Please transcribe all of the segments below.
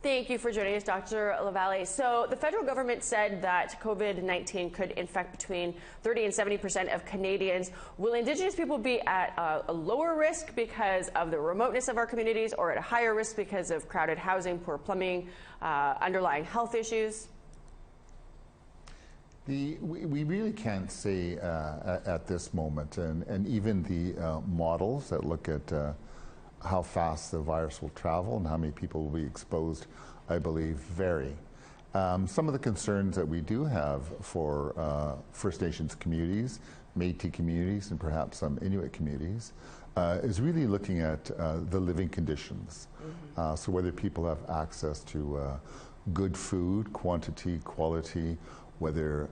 Thank you for joining us, Dr. Lavallee. So the federal government said that COVID-19 could infect between 30 and 70% of Canadians. Will Indigenous people be at a lower risk because of the remoteness of our communities, or at a higher risk because of crowded housing, poor plumbing, underlying health issues? We really can't say at this moment, and even the models that look at how fast the virus will travel and how many people will be exposed, I believe, vary. Some of the concerns that we do have for First Nations communities, Métis communities, and perhaps some Inuit communities is really looking at the living conditions. So whether people have access to good food, quantity, quality, whether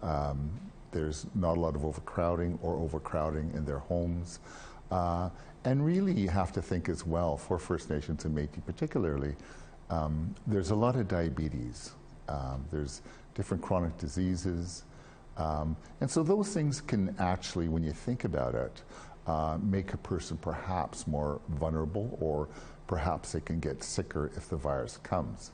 there's not a lot of overcrowding or overcrowding in their homes. And really you have to think as well, for First Nations and Métis particularly, there's a lot of diabetes. There's different chronic diseases. And so those things can actually, when you think about it, make a person perhaps more vulnerable, or perhaps they can get sicker if the virus comes.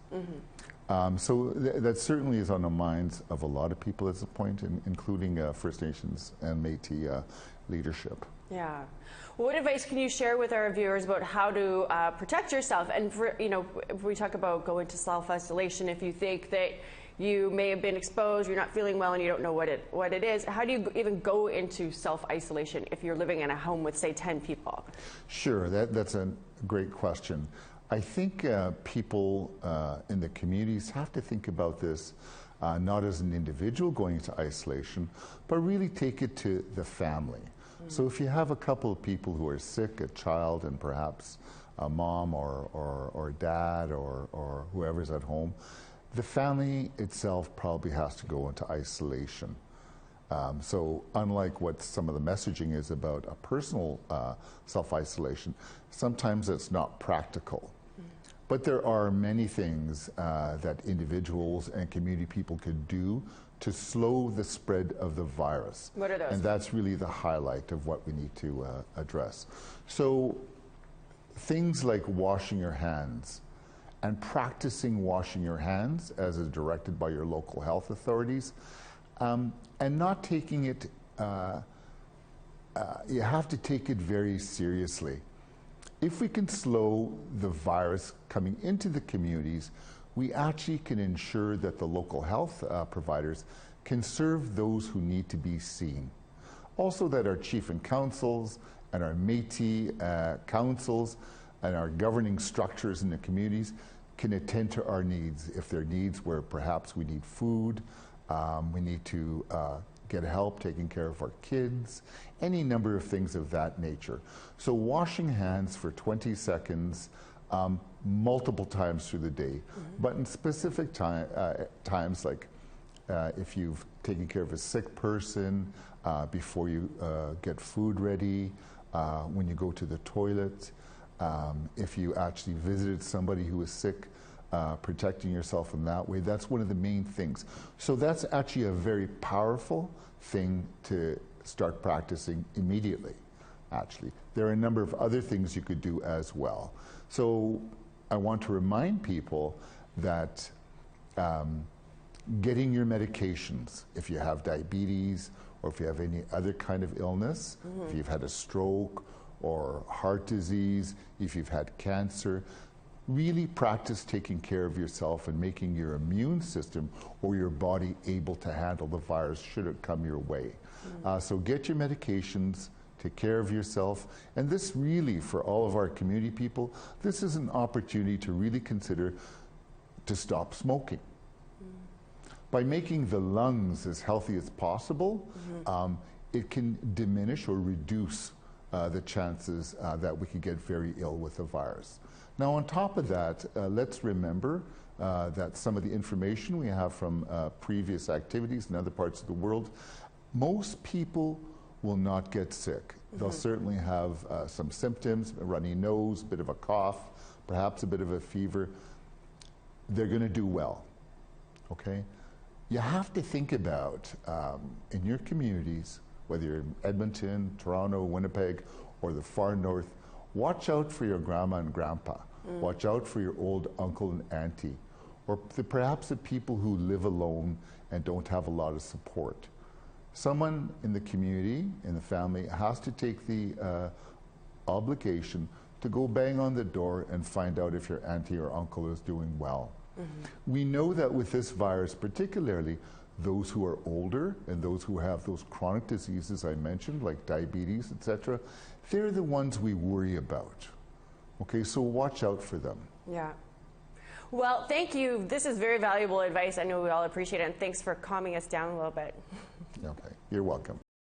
So that certainly is on the minds of a lot of people at this point, including First Nations and Métis leadership. Yeah. What advice can you share with our viewers about how to protect yourself? And for, if we talk about going to self-isolation, if you think that you may have been exposed, you're not feeling well, and you don't know what it is, how do you even go into self-isolation if you're living in a home with, say, 10 people? Sure, that's a great question. I think people in the communities have to think about this not as an individual going into isolation, but really take it to the family. So if you have a couple of people who are sick, a child and perhaps a mom or dad or whoever's at home, the family itself probably has to go into isolation. So unlike what some of the messaging is about a personal self-isolation, sometimes it's not practical. But there are many things that individuals and community people could do to slow the spread of the virus. What are those? And that's really the highlight of what we need to address. So things like washing your hands and practicing washing your hands as is directed by your local health authorities, and not taking it, you have to take it very seriously. If we can slow the virus coming into the communities, we actually can ensure that the local health providers can serve those who need to be seen. Also that our chief and councils and our Métis councils and our governing structures in the communities can attend to our needs. If there are needs where perhaps we need food, we need to get help taking care of our kids, any number of things of that nature. So washing hands for 20 seconds multiple times through the day, but in specific times, like if you've taken care of a sick person, before you get food ready, when you go to the toilet, if you actually visited somebody who is sick, protecting yourself in that way, that's one of the main things. So that's actually a very powerful thing to start practicing immediately, actually. There are a number of other things you could do as well. So I want to remind people that getting your medications, if you have diabetes or if you have any other kind of illness, if you've had a stroke or heart disease, if you've had cancer, really practice taking care of yourself and making your immune system or your body able to handle the virus should it come your way. So get your medications, take care of yourself, and this really, for all of our community people, this is an opportunity to really consider to stop smoking. By making the lungs as healthy as possible, it can diminish or reduce the chances that we could get very ill with the virus. Now on top of that, let's remember that some of the information we have from previous activities in other parts of the world, most people will not get sick. They'll certainly have some symptoms, a runny nose, a bit of a cough, perhaps a bit of a fever. They're going to do well, okay? You have to think about, in your communities, whether you're in Edmonton, Toronto, Winnipeg, or the far north, watch out for your grandma and grandpa. Watch out for your old uncle and auntie. or perhaps the people who live alone and don't have a lot of support. Someone in the community, in the family, has to take the obligation to go bang on the door and find out if your auntie or uncle is doing well. We know that with this virus, particularly those who are older and those who have those chronic diseases I mentioned, like diabetes, etc., they're the ones we worry about. Okay, so watch out for them. Yeah. Well, thank you. This is very valuable advice. I know we all appreciate it, and thanks for calming us down a little bit. Okay, you're welcome.